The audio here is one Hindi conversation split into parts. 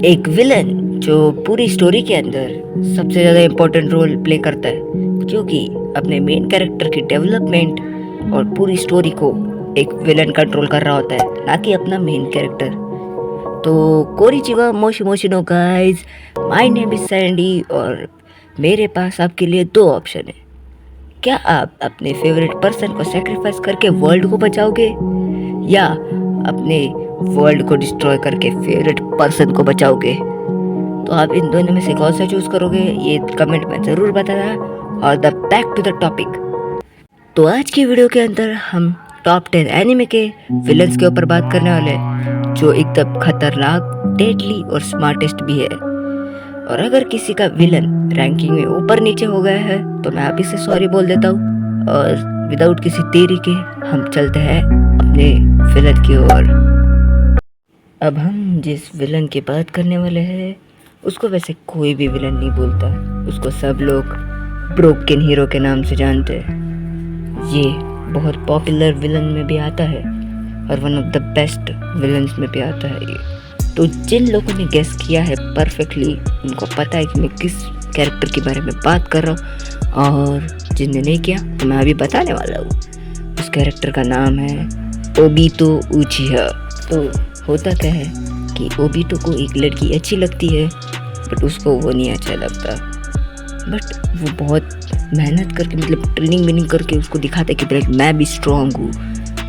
एक विलन जो पूरी स्टोरी के अंदर सबसे ज़्यादा इम्पोर्टेंट रोल प्ले करता है, क्योंकि अपने मेन कैरेक्टर की डेवलपमेंट और पूरी स्टोरी को एक विलन कंट्रोल कर रहा होता है, ना कि अपना मेन कैरेक्टर। तो कोनिचिवा मोशी मोशी नो guys, my name is Sandy और मेरे पास आपके लिए दो ऑप्शन है। क्या आप अपने फेवरेट पर्सन को सेक्रीफाइस करके वर्ल्ड को बचाओगे, या अपने वर्ल्ड को डिस्ट्रॉय करके फेवरेट पर्सन को बचाओगे? तो आप इन दोनों में से कौन सा चूज करोगे, ये कमेंट में ज़रूर बताना। और the back to the topic, तो आज की वीडियो के अंदर हम टॉप 10 एनिमे के विलन्स के ऊपर बात करने वाले हैं, जो एकदम खतरनाक, डेडली और स्मार्टेस्ट भी है। और अगर किसी का विलन रैंकिंग में ऊपर नीचे हो गया है तो मैं अभी से सॉरी बोल देता हूँ, और विदाउट किसी देरी के हम चलते हैं अपने विलन की ओर। अब हम जिस विलन की बात करने वाले हैं उसको वैसे कोई भी विलन नहीं बोलता, उसको सब लोग ब्रोकन हीरो के नाम से जानते हैं। ये बहुत पॉपुलर विलन में भी आता है और one of the best villains में भी आता है ये। तो जिन लोगों ने गेस किया है परफेक्टली, उनको पता है कि मैं किस कैरेक्टर के बारे में बात कर रहा हूँ, और जिनने नहीं किया तो मैं अभी बताने वाला हूँ। उस कैरेक्टर का नाम है ओबीतो उचिहा। तो होता क्या है कि ओबीतो को एक लड़की अच्छी लगती है, बट उसको वो नहीं अच्छा लगता। बट वो बहुत मेहनत करके, मतलब ट्रेनिंग करके उसको दिखाता है कि मैं भी स्ट्रॉन्ग हूँ,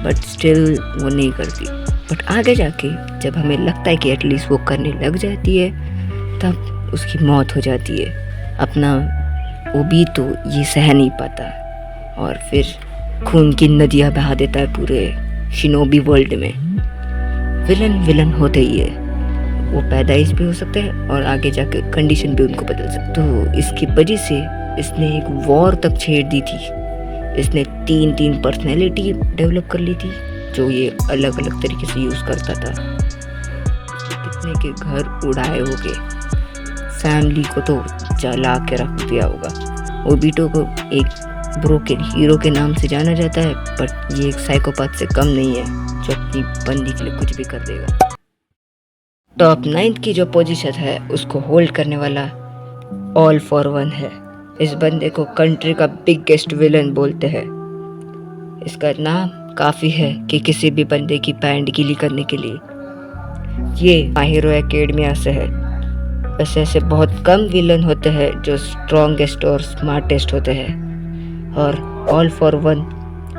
बट स्टिल वो नहीं करती। बट आगे जाके जब हमें लगता है कि एटलीस्ट वो करने लग जाती है, तब उसकी मौत हो जाती है। अपना ओबीतो ये सह नहीं पाता और फिर खून की नदियाँ बहा देता है पूरे शिनोबी वर्ल्ड में। विलन होते ही है, वो पैदाइश भी हो सकते हैं और आगे जाके कंडीशन भी उनको बदल सकते। तो इसकी वजह से इसने एक वॉर तक छेड़ दी थी। इसने तीन पर्सनैलिटी डेवलप कर ली थी, जो ये अलग अलग तरीके से यूज़ करता था। कितने के घर उड़ाए होंगे, फैमिली को तो जला के रख दिया होगा। ओबीतो को एक ब्रोकन हीरो के नाम से जाना जाता है, बट ये एक साइकोपैथ से कम नहीं है जो अपनी बंदी के लिए कुछ भी कर देगा। टॉप 9 की जो पोजीशन है उसको होल्ड करने वाला ऑल फॉर वन है। इस बंदे को कंट्री का बिगेस्ट विलन बोलते हैं। इसका नाम काफ़ी है कि किसी भी बंदे की पैंट गीली करने के लिए। ये माय हीरो एकेडमिया से है। वैसे ऐसे बहुत कम विलन होते हैं जो स्ट्रॉन्गेस्ट और स्मार्टेस्ट होते हैं, और ऑल फॉर वन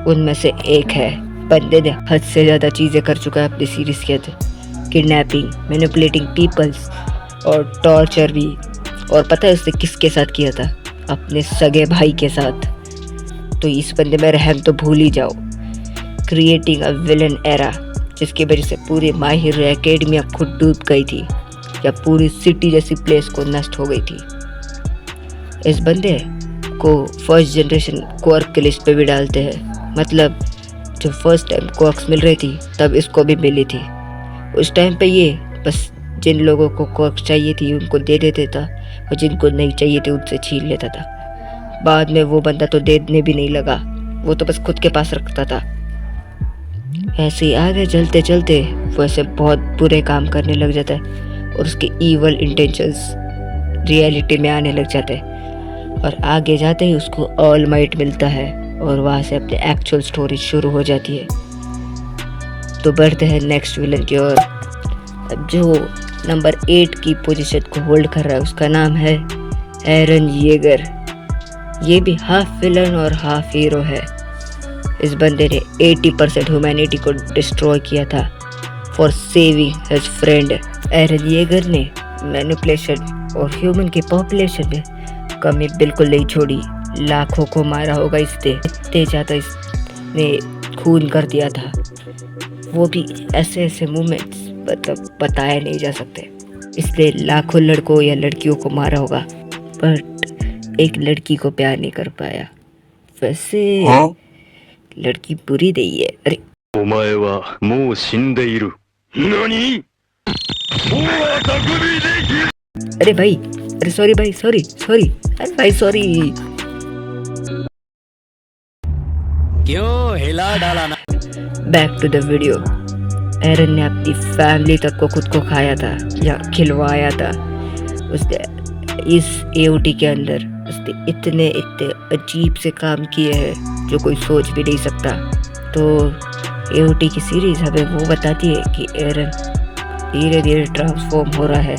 उनमें से एक है। बंदे ने हद से ज़्यादा चीज़ें कर चुका है अपनी सीरीज़ के अंदर, किडनैपिंग, मैनिपुलेटिंग पीपल्स और टॉर्चर भी। और पता है उसने किसके साथ किया था? अपने सगे भाई के साथ। तो इस बंदे में रहम तो भूल ही जाओ। क्रिएटिंग अ विलन एरा, जिसकी वजह से पूरी माय हीरो एकेडमिया खुद डूब गई थी, या पूरी सिटी जैसी प्लेस को नष्ट हो गई थी। इस बंदे को फर्स्ट जनरेशन क्वार्क के लिस्ट पे भी डालते हैं। मतलब जो फर्स्ट टाइम क्वार्क्स मिल रही थी तब इसको भी मिली थी। उस टाइम पे ये बस जिन लोगों को क्वार्क्स चाहिए थी उनको दे देता था, और जिनको नहीं चाहिए थे उनसे छीन लेता था। बाद में वो बंदा तो देने भी नहीं लगा, वो तो बस खुद के पास रखता था। ऐसे ही आगे चलते चलते वो ऐसे बहुत बुरे काम करने लग जाता है, और उसके ईवल इंटेंशंस रियलिटी में आने लग जाते हैं। और आगे जाते ही उसको ऑल माइट मिलता है, और वहाँ से अपनी एक्चुअल स्टोरी शुरू हो जाती है। तो बढ़ते हैं नेक्स्ट विलन की ओर। अब जो नंबर 8 की पोजीशन को होल्ड कर रहा है उसका नाम है एरन येगर। ये भी हाफ विलन और हाफ हीरो है। इस बंदे ने 80% ह्यूमैनिटी को डिस्ट्रॉय किया था for saving his friend. Eren Yeager ने मैनिपुलेशन और ह्यूमन की पॉपुलेशन में कमी बिल्कुल नहीं छोड़ी। लाखों को मारा होगा इसने, इतने ज़्यादा इसने खून कर दिया था। वो भी ऐसे मूवमेंट्स मतलब बताए नहीं जा सकते। इसलिए लाखों लड़कों या लड़कियों को मारा होगा, बट एक लड़की को प्यार नहीं कर पाया। वैसे लड़की बुरी नहीं है। अरे अरे भाई, अरे सॉरी भाई, सॉरी, अरे भाई सॉरी। क्यों हिला डाला ना। Back to the video. Aaron ने अपनी फैमिली तक को खुद को खाया था या खिलवाया था। उसने इस एओटी के अंदर उसने इतने अजीब से काम किए हैं जो कोई सोच भी नहीं सकता। तो एओटी की सीरीज हमें वो बताती है कि एरन धीरे धीरे ट्रांसफॉर्म हो रहा है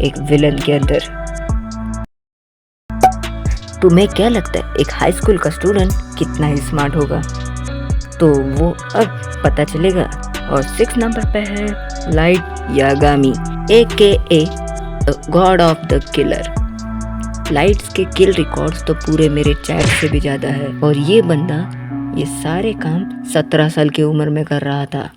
एक विलन के अंदर। तुम्हें क्या लगता है एक हाई स्कूल का स्टूडेंट कितना ही स्मार्ट होगा? तो वो अब पता चलेगा। और 6 नंबर पे है light Yagami AKA God of the killer. Lights के किल रिकॉर्ड्स तो पूरे मेरे चैट से भी ज़्यादा है। और ये बंदा ये सारे काम 17 साल की उम्र में कर रहा था।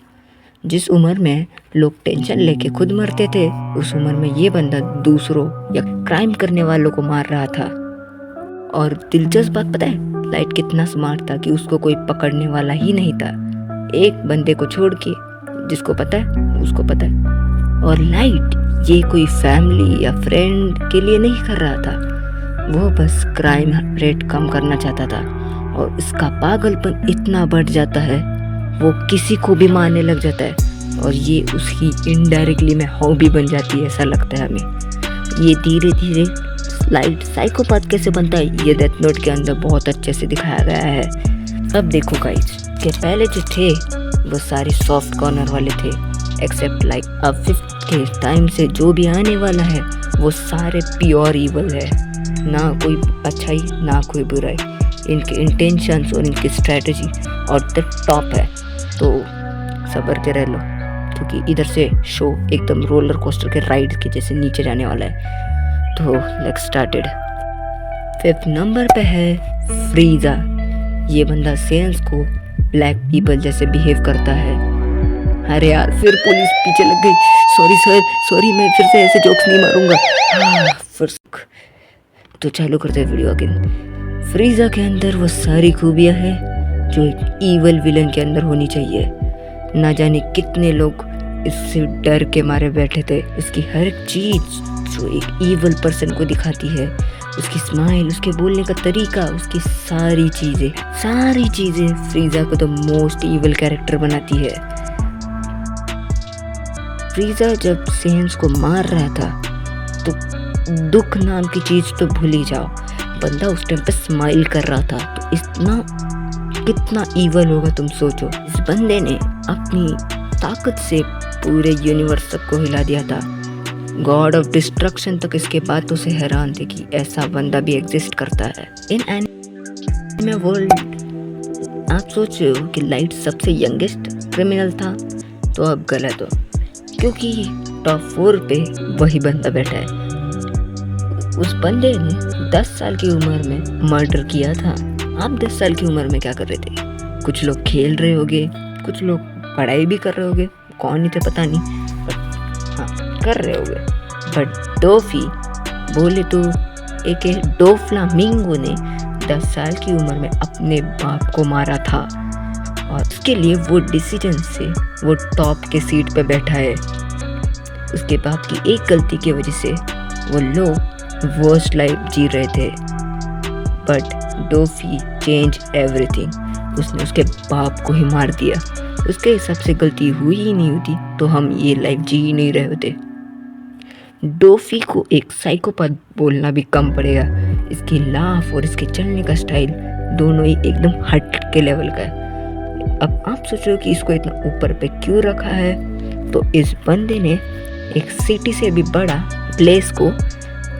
जिस उम्र में लोग टेंशन लेके खुद मरते थे, उस उम्र में ये बंदा दूसरों या क्राइम करने वालों को मार रहा था। और दिलचस्प बात पता है, लाइट कितना स्मार्ट था कि उसको कोई पकड़ने वाला ही नहीं था, एक बंदे को छोड़ के। जिसको पता है उसको पता है। और लाइट ये कोई फैमिली या फ्रेंड के लिए नहीं कर रहा था, वो बस क्राइम रेट कम करना चाहता था। और इसका पागलपन इतना बढ़ जाता है, वो किसी को भी मारने लग जाता है। और ये उसकी इनडायरेक्टली में हॉबी बन जाती है, ऐसा लगता है हमें। ये धीरे धीरे लाइट साइकोपाथ कैसे बनता है, ये डेथ नोट के अंदर बहुत अच्छे से दिखाया गया है। अब देखो गाइस कि पहले जो थे वो सारे सॉफ्ट कॉर्नर वाले थे, एक्सेप्ट लाइक अब 5th के टाइम से जो भी आने वाला है वो सारे प्योर इवल है। ना कोई अच्छाई ना कोई बुराई, इनके इंटेंशंस और इनकी स्ट्रेटजी और द टॉप है। तो सब्र के रह लो, क्योंकि इधर से शो एकदम रोलर कोस्टर के राइड के जैसे नीचे जाने वाला है। तो लेट्स स्टार्टेड। 5th नंबर पे है फ्रीजा। ये बंदा सेंस को ब्लैक पीपल जैसे बिहेव करता है। अरे यार फिर पुलिस पीछे लग गई। सॉरी सर, सॉरी, मैं फिर से ऐसे जोक्स नहीं मारूंगा। फिर तो चालू करते हैं वीडियो अगेन। फ्रीजा के अंदर वो सारी खूबियां हैं जो एक ईवल विलन के अंदर होनी चाहिए। ना जाने कितने लोग इससे डर के मारे बैठे थे। इसकी हर एक चीज जो एक ईवल पर्सन को दिखाती है, उसकी स्माइल, उसके बोलने का तरीका, उसकी सारी चीजें फ्रीजा को तो मोस्ट ईवल कैरेक्टर बनाती है। फ्रीजा जब सेंस को मार रहा था तो दुख नाम की चीज तो भूल ही जाओ, बंदा उस टाइम पे स्माइल कर रहा था। तो इतना कितना ईवल होगा तुम सोचो। इस बंदे ने अपनी ताकत से पूरे यूनिवर्स तक को हिला दिया था। गॉड ऑफ डिस्ट्रक्शन तक इसके बातों से हैरान थे कि ऐसा बंदा भी एग्जिस्ट करता है इन एनिमे वर्ल्ड। आप सोच रहे हो कि लाइट सबसे यंगेस्ट क्रिमिनल था, तो अब गलत हो, क्योंकि टॉप 4 पे वही बंदा बैठा है। उस बंदे ने 10 साल की उम्र में मर्डर किया था। आप 10 साल की उम्र में क्या कर रहे थे? कुछ लोग खेल रहे होगे, कुछ लोग पढ़ाई भी कर रहे होगे, कौन ही थे पता नहीं, हाँ कर रहे होगे। बट डोफी बोले तो एक डोफ्लामिंगो ने 10 साल की उम्र में अपने बाप को मारा था, और उसके लिए वो डिसीजन से वो टॉप के सीट पे बैठा है। उसके बाप की एक गलती की वजह से वो लोग वर्स्ट लाइफ जी रहे थे। But Doffy change everything. उसने उसके बाप को ही मार दिया। उसके हिसाब से गलती हुई ही नहीं होती तो हम ये लाइफ जी ही नहीं रहे होते। डोफी को एक साइकोपैथ बोलना भी कम पड़ेगा। इसकी लाफ और इसके चलने का स्टाइल दोनों ही एकदम हट के लेवल का है। अब आप सोच रहे हो कि इसको इतना ऊपर पे क्यों रखा है? तो इस बंदे ने एक सिटी से भी बड़ा प्लेस को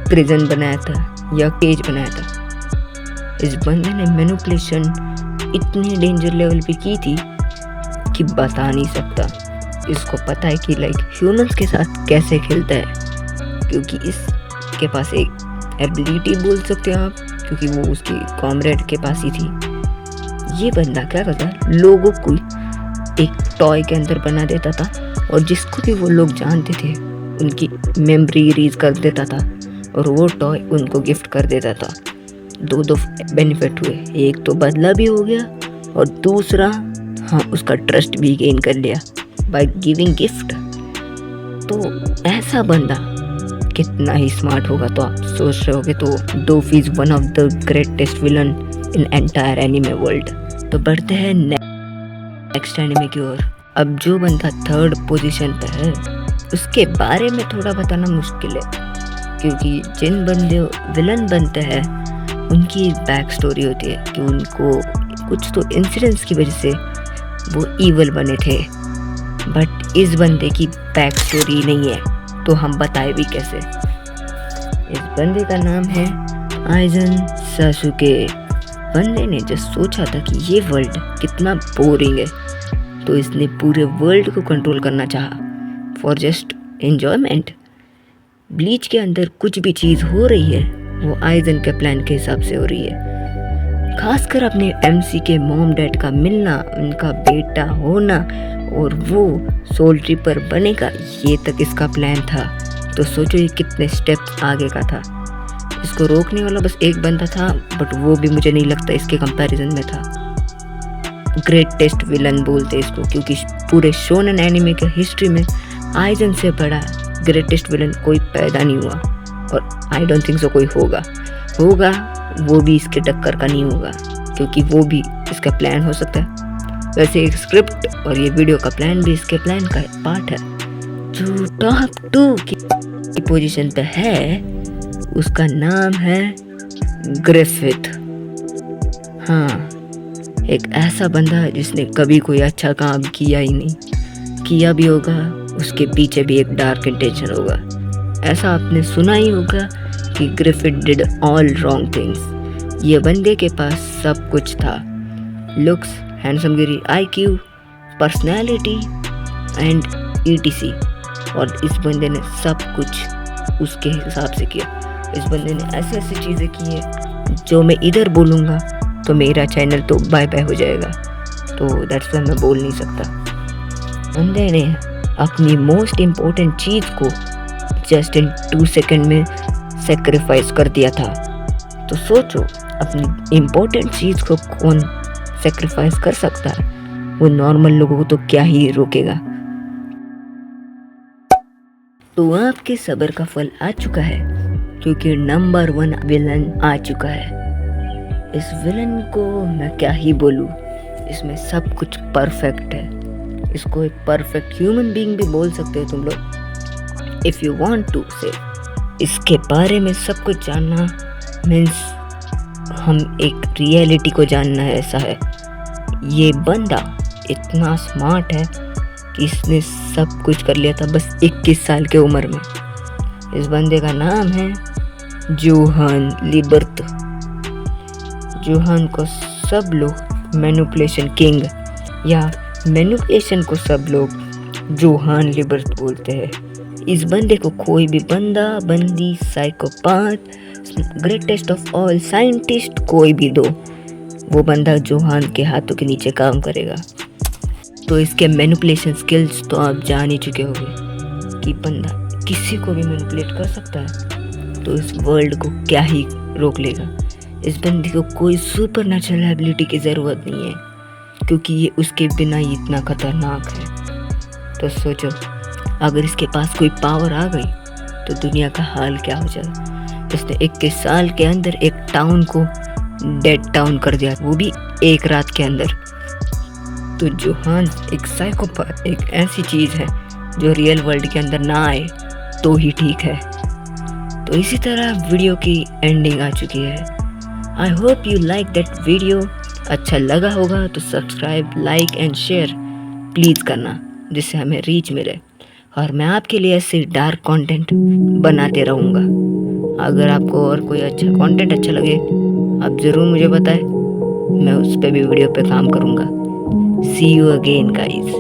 प्रिजन बनाया था या केज बनाया था। इस बंदे ने मैनिपुलेशन इतने डेंजर लेवल पे की थी कि बता नहीं सकता। इसको पता है कि लाइक ह्यूमंस के साथ कैसे खेलता है, क्योंकि इसके पास एक एबिलिटी बोल सकते हैं आप, क्योंकि वो उसकी कॉमरेड के पास ही थी। ये बंदा क्या करता है, लोगों को एक टॉय के अंदर बना देता था और जिसको भी वो लोग जानते थे उनकी मेमोरी रीज कर देता था और वो टॉय उनको गिफ्ट कर देता था। दो बेनिफिट हुए, एक तो बदला भी हो गया और दूसरा हाँ उसका ट्रस्ट भी गेन कर लिया बाय गिविंग गिफ्ट। तो ऐसा बंदा कितना ही स्मार्ट होगा तो आप सोच रहे होगे। तो Doffy is one of the greatest villain in entire anime world. तो बढ़ते हैं नेक्स्ट एनिमे की ओर। अब जो बंदा थर्ड पोजीशन पे है उसके बारे में थोड़ा बताना मुश्किल है, क्योंकि जिन बंदे विलन बनते हैं उनकी बैक स्टोरी होती है कि उनको कुछ तो इंसिडेंट्स की वजह से वो ईवल बने थे। बट इस बंदे की बैक स्टोरी नहीं है, तो हम बताए भी कैसे। इस बंदे का नाम है आइजन सासुके। बंदे ने जस्ट सोचा था कि ये वर्ल्ड कितना बोरिंग है, तो इसने पूरे वर्ल्ड को कंट्रोल करना चाहा फॉर जस्ट एंजॉयमेंट। ब्लीच के अंदर कुछ भी चीज़ हो रही है वो आइजन के प्लान के हिसाब से हो रही है। खासकर अपने एमसी के मॉम डैड का मिलना, उनका बेटा होना और वो सोल ट्रिपर बनेगा, ये तक इसका प्लान था। तो सोचो ये कितने स्टेप्स आगे का था। इसको रोकने वाला बस एक बंदा था, बट वो भी मुझे नहीं लगता इसके कंपैरिजन में था। ग्रेटेस्ट विलन बोलते इसको, क्योंकि पूरे शोनन एनिमे के हिस्ट्री में आइजन से बड़ा ग्रेटेस्ट विलन कोई पैदा नहीं हुआ, और आई डोंट थिंक सो कोई होगा वो भी इसके टक्कर का नहीं होगा, क्योंकि वो भी इसका प्लान हो सकता है। वैसे एक स्क्रिप्ट और ये वीडियो का प्लान भी इसके प्लान का पार्ट है। जो टॉप 2 की पोजीशन पे है उसका नाम है ग्रिफिथ। हाँ, एक ऐसा बंदा जिसने कभी कोई अच्छा काम किया ही नहीं, किया भी होगा उसके पीछे भी एक डार्क इंटेंशन होगा। ऐसा आपने सुना ही होगा कि Griffith did all wrong things. ये बंदे के पास सब कुछ था, लुक्स, हैंडसमगिरी, IQ, पर्सनैलिटी एंड ETC, और इस बंदे ने सब कुछ उसके हिसाब से किया। इस बंदे ने ऐसी ऐसी चीज़ें की है जो मैं इधर बोलूँगा तो मेरा चैनल तो बाय बाय हो जाएगा, तो दैट्स व्हाई मैं बोल नहीं सकता। बंदे ने अपनी मोस्ट इम्पोर्टेंट चीज़ को जस्ट इन 2 सेकेंड में सेक्रीफाइस कर दिया था। तो सोचो अपनी इम्पोर्टेंट चीज़ को कौन सेक्रीफाइस कर सकता है, वो नॉर्मल लोगों को तो क्या ही रोकेगा। तो आपके सब्र का फल आ चुका है, क्योंकि नंबर 1 विलन आ चुका है। इस विलन को मैं क्या ही बोलूँ, इसमें सब कुछ परफेक्ट है। इसको एक परफेक्ट ह्यूमन बीइंग भी बोल सकते हो तुम लोग, इफ़ यू वांट टू से। इसके बारे में सब कुछ जानना मीन्स हम एक रियलिटी को जानना है, ऐसा है। ये बंदा इतना स्मार्ट है कि इसने सब कुछ कर लिया था बस 21 साल के उम्र में। इस बंदे का नाम है जोहान लिबर्ट। जोहान को सब लोग मैनिपुलेशन किंग या मैनिपुलेशन को सब लोग जोहान लिबर्ट बोलते हैं। इस बंदे को कोई भी बंदा, बंदी, psychopath, greatest of all scientist कोई भी दो, वो बंदा जोहान के हाथों के नीचे काम करेगा। तो इसके मैनिपुलेशन स्किल्स तो आप जान ही चुके होंगे कि बंदा किसी को भी मैनिपुलेट कर सकता है, तो इस वर्ल्ड को क्या ही रोक लेगा। इस बंदे को कोई सुपर नेचुरल एबिलिटी की ज़रूरत नहीं है, क्योंकि ये उसके बिना ही इतना खतरनाक है। तो सोचो अगर इसके पास कोई पावर आ गई तो दुनिया का हाल क्या हो जाए। इसने 21 साल के अंदर एक टाउन को डेड टाउन कर दिया, वो भी एक रात के अंदर। तो जोहान एक साइकोपैथ, एक ऐसी चीज़ है जो रियल वर्ल्ड के अंदर ना आए तो ही ठीक है। तो इसी तरह वीडियो की एंडिंग आ चुकी है। I hope you like that video. अच्छा लगा होगा तो subscribe, like and share please करना, जिससे हमें रीच मिले, और मैं आपके लिए ऐसे डार्क कंटेंट बनाते रहूँगा। अगर आपको और कोई अच्छा कंटेंट अच्छा लगे आप ज़रूर मुझे बताएं, मैं उस पर भी वीडियो पे काम करूँगा। सी यू अगेन गाइज।